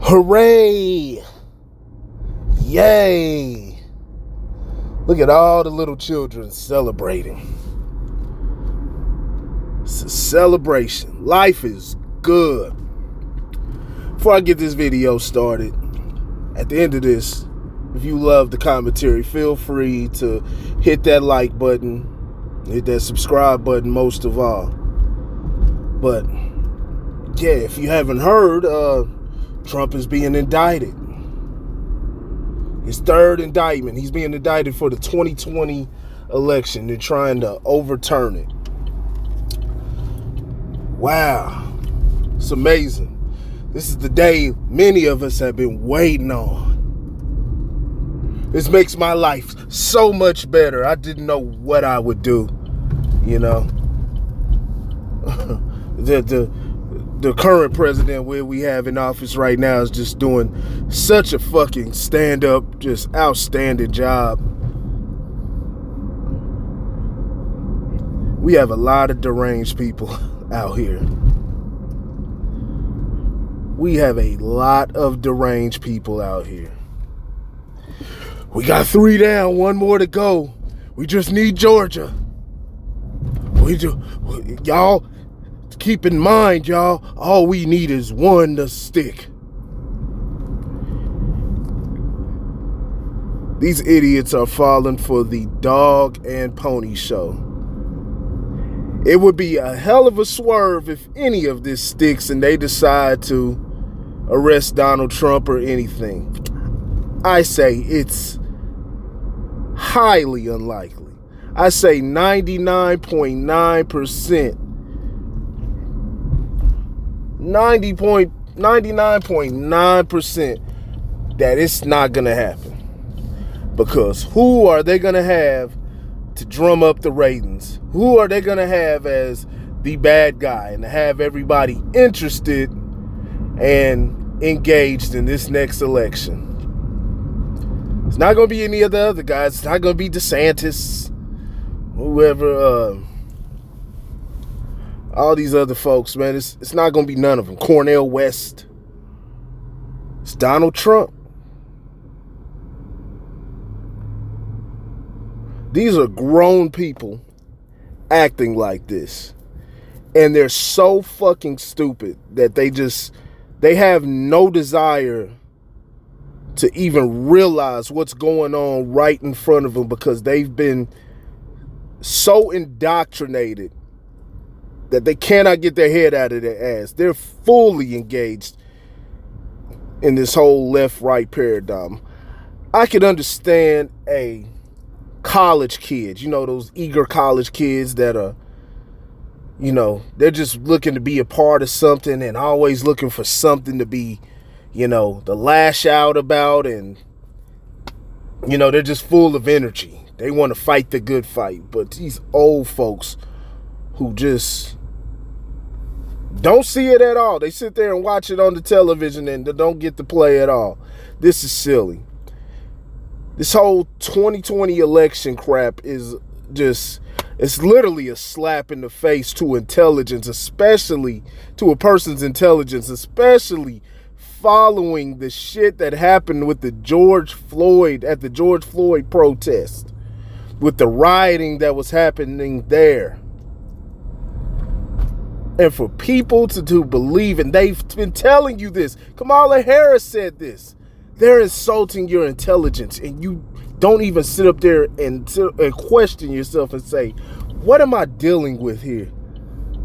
Hooray! Yay! Look at all the little children celebrating. It's a celebration. Life is good. Before I get this video started, at the end of this, if you love the commentary, feel free to hit that like button, hit that subscribe button most of all. But yeah, if you haven't heard, Trump is being indicted. His third indictment. He's being indicted for the 2020 election. They're trying to overturn it. Wow. It's amazing. This is the day many of us have been waiting on. This makes my life so much better. I didn't know what I would do, you know. The current president where we have in office right now is just doing such a fucking stand-up, just outstanding job. We have a lot of deranged people out here. We have a lot of deranged people out here. We got 3 down, 1 more to go. We just need Georgia. Y'all, keep in mind, y'all, all we need is 1 to stick. These idiots are falling for the dog and pony show. It would be a hell of a swerve if any of this sticks and they decide to arrest Donald Trump or anything. I say it's highly unlikely. I say 99.9%. 99.9% that it's not going to happen. Because who are they going to have to drum up the ratings? Who are they going to have as the bad guy and to have everybody interested and engaged in this next election? It's not going to be any of the other guys. It's not going to be DeSantis, whoever, all these other folks, man. It's not going to be none of them. Cornel West. It's Donald Trump. These are grown people acting like this. And they're so fucking stupid that they have no desire to even realize what's going on right in front of them because they've been so indoctrinated that they cannot get their head out of their ass. They're fully engaged in this whole left-right paradigm. I could understand a college kid, you know, those eager college kids that are, you know, they're just looking to be a part of something and always looking for something to be, you know, the lash out about, and, you know, they're just full of energy. They want to fight the good fight. But these old folks who just don't see it at all, they sit there and watch it on the television and they don't get to play at all. This is silly. This whole 2020 election crap is just, it's literally a slap in the face to intelligence, especially to a person's intelligence, especially following the shit that happened with the George Floyd protest, with the rioting that was happening there. And for people to believe, and they've been telling you this, Kamala Harris said this, they're insulting your intelligence, and you don't even sit up there and question yourself and say, what am I dealing with here?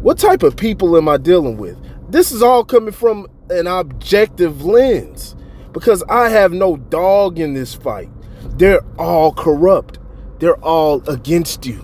What type of people am I dealing with? This is all coming from an objective lens, because I have no dog in this fight. They're all corrupt. They're all against you.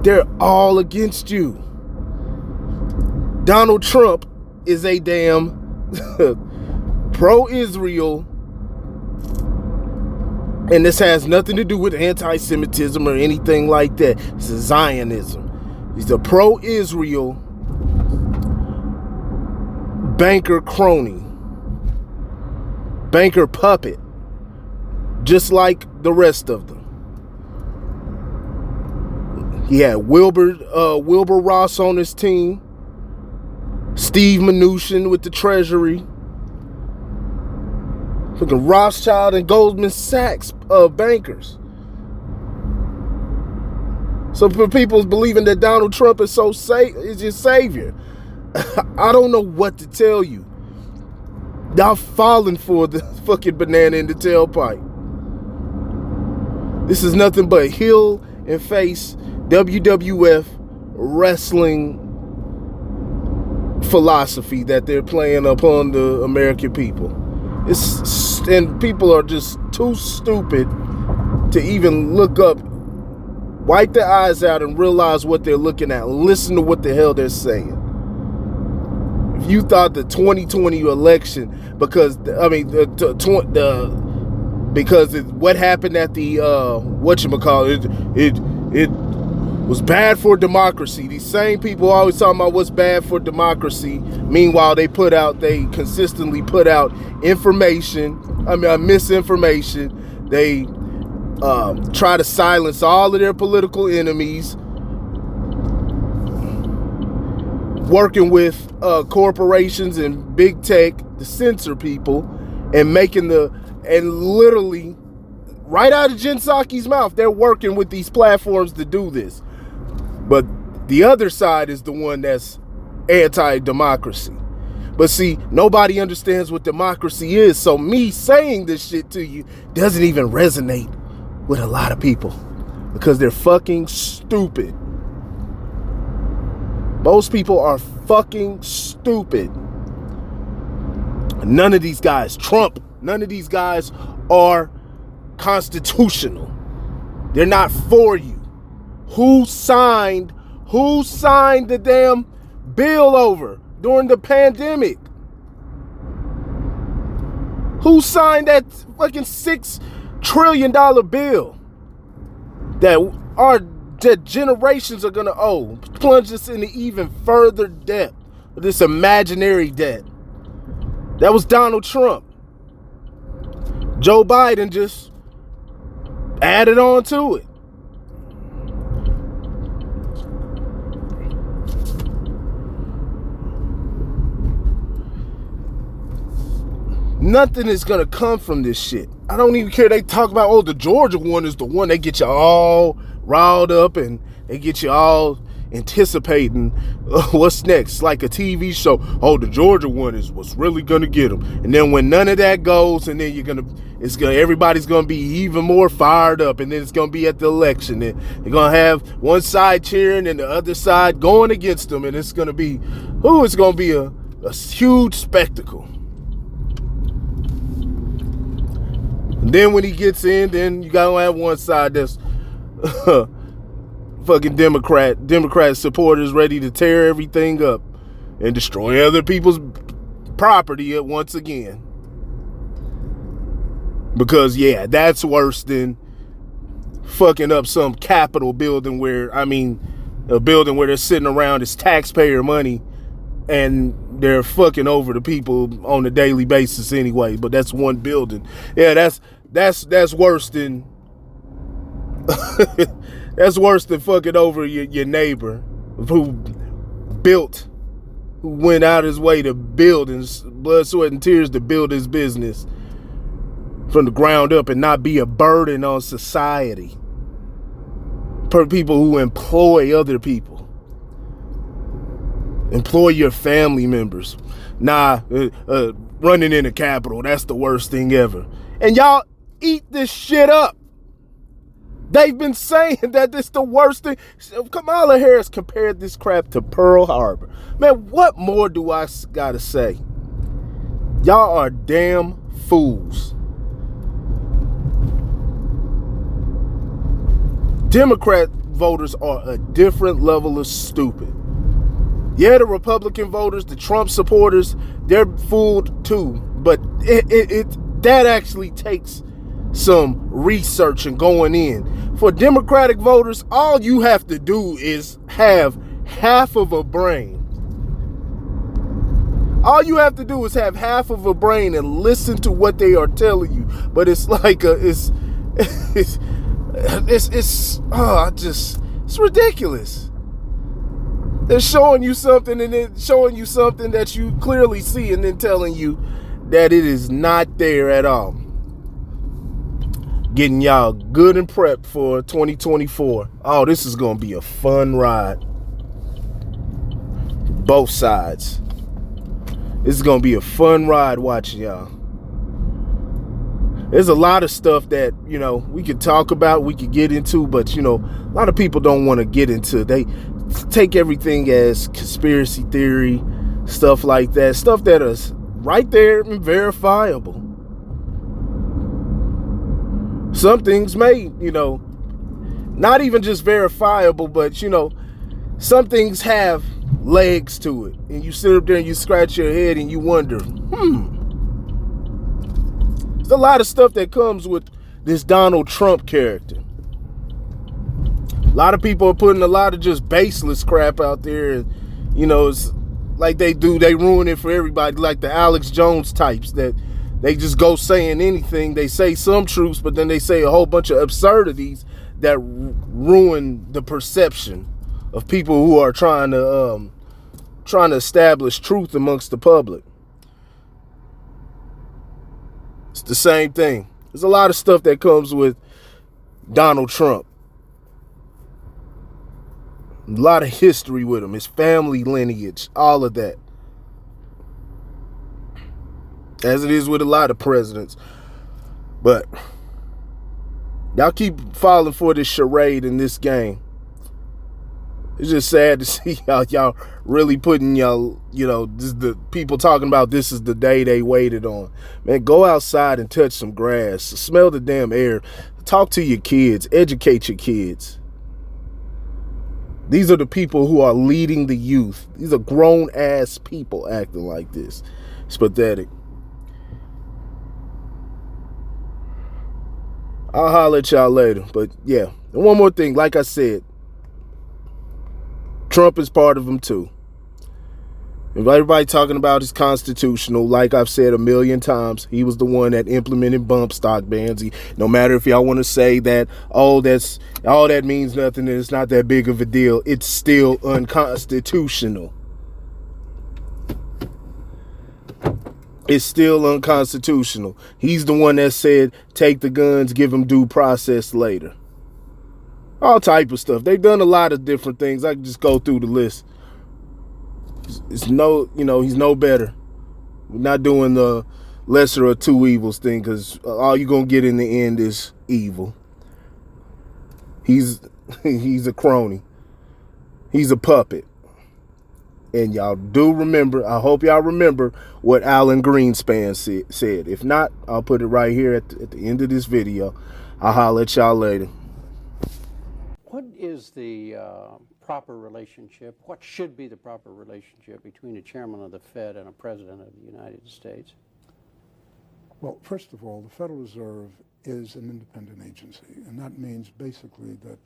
They're all against you. Donald Trump is a damn pro-Israel, and this has nothing to do with anti-Semitism or anything like that. It's a Zionism. He's a pro-Israel banker crony, banker puppet, just like the rest of them. He had Wilbur Ross on his team. Steve Mnuchin with the Treasury. Fucking Rothschild and Goldman Sachs bankers. So for people believing that Donald Trump is is your savior, I don't know what to tell you. Y'all falling for the fucking banana in the tailpipe. This is nothing but heel and face WWF wrestling philosophy that they're playing upon the American people. And people are just too stupid to even look up, wipe their eyes out and realize what they're looking at. Listen to what the hell they're saying. If you thought the 2020 election, because what happened at the it was bad for democracy. These same people always talking about what's bad for democracy. Meanwhile, they consistently put out misinformation. They try to silence all of their political enemies, working with corporations and big tech to censor people, and literally right out of Jen Psaki's mouth, they're working with these platforms to do this. But the other side is the one that's anti-democracy. But see, nobody understands what democracy is, so me saying this shit to you doesn't even resonate with a lot of people because they're fucking stupid. Most people are fucking stupid. None of these guys, Trump, none of these guys are constitutional. They're not for you. Who signed the damn bill over during the pandemic? Who signed that fucking $6 trillion bill that generations are gonna owe, plunge us into even further debt, this imaginary debt? That was Donald Trump. Joe Biden just added on to it. Nothing is gonna come from this shit. I don't even care. They talk about, the Georgia one is the one that get you all riled up and they get you all anticipating what's next, like a TV show. The Georgia one is what's really gonna get them. And then when none of that goes, and then everybody's gonna be even more fired up, and then it's gonna be at the election, and you're gonna have one side cheering and the other side going against them, and it's gonna be a huge spectacle. And then when he gets in, then you gotta have one side that's fucking Democrat supporters ready to tear everything up and destroy other people's property once again. Because that's worse than fucking up some Capitol building a building where they're sitting around, it's taxpayer money, and they're fucking over the people on a daily basis anyway. But that's one building. Yeah, that's worse than that's worse than fucking over your neighbor who went out his way to build and blood, sweat, and tears to build his business from the ground up and not be a burden on society. For people who employ other people. Employ your family members. Running in the Capitol, that's the worst thing ever. And y'all eat this shit up. They've been saying that this is the worst thing. Kamala Harris compared this crap to Pearl Harbor. Man, what more do I gotta say? Y'all are damn fools. Democrat voters are a different level of stupid. Yeah, the Republican voters, the Trump supporters, they're fooled too. But that actually takes some research and going in. For Democratic voters, all you have to do is have half of a brain. All you have to do is have half of a brain and listen to what they are telling you. But it's like it's ridiculous. They're showing you something and then showing you something that you clearly see and then telling you that it is not there at all. Getting y'all good and prepped for 2024. Oh, this is going to be a fun ride. Both sides. This is going to be a fun ride watching y'all. There's a lot of stuff that, you know, we could talk about, we could get into, but, you know, a lot of people don't want to get into. They take everything as conspiracy theory, stuff like that, stuff that is right there and verifiable. Some things may, you know, not even just verifiable, but, you know, some things have legs to it. And you sit up there and you scratch your head and you wonder, there's a lot of stuff that comes with this Donald Trump character. A lot of people are putting a lot of just baseless crap out there. And, you know, it's like they ruin it for everybody, like the Alex Jones types that they just go saying anything. They say some truths, but then they say a whole bunch of absurdities that ruin the perception of people who are trying to establish truth amongst the public. It's the same thing. There's a lot of stuff that comes with Donald Trump. A lot of history with him, his family lineage, all of that. As it is with a lot of presidents. But y'all keep falling for this charade in this game. It's just sad to see y'all really putting y'all, you know, the people talking about this is the day they waited on. Man, go outside and touch some grass. Smell the damn air. Talk to your kids. Educate your kids. These are the people who are leading the youth. These are grown-ass people acting like this. It's pathetic. I'll holler at y'all later. But, yeah. And one more thing. Like I said, Trump is part of them too. If everybody talking about is constitutional, like I've said a million times, he was the one that implemented bump stock bans. No matter if y'all want to say that, that's all that means nothing and it's not that big of a deal, it's still unconstitutional. It's still unconstitutional. He's the one that said, take the guns, give them due process later. All type of stuff. They've done a lot of different things. I can just go through the list. It's no, you know, he's no better. We're not doing the lesser of two evils thing, because all you're going to get in the end is evil. He's a crony. He's a puppet. And y'all do remember, I hope y'all remember what Alan Greenspan said. If not, I'll put it right here at the end of this video. I'll holler at y'all later. What is the proper relationship, what should be the proper relationship between a chairman of the Fed and a president of the United States? Well, first of all, the Federal Reserve is an independent agency, and that means basically that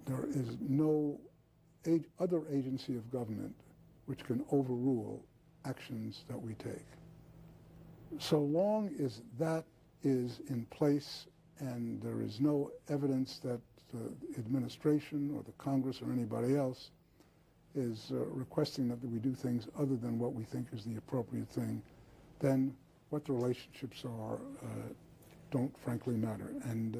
there is no other agency of government which can overrule actions that we take. So long as that is in place and there is no evidence that the administration or the Congress or anybody else is requesting that we do things other than what we think is the appropriate thing, then what the relationships are don't frankly matter. And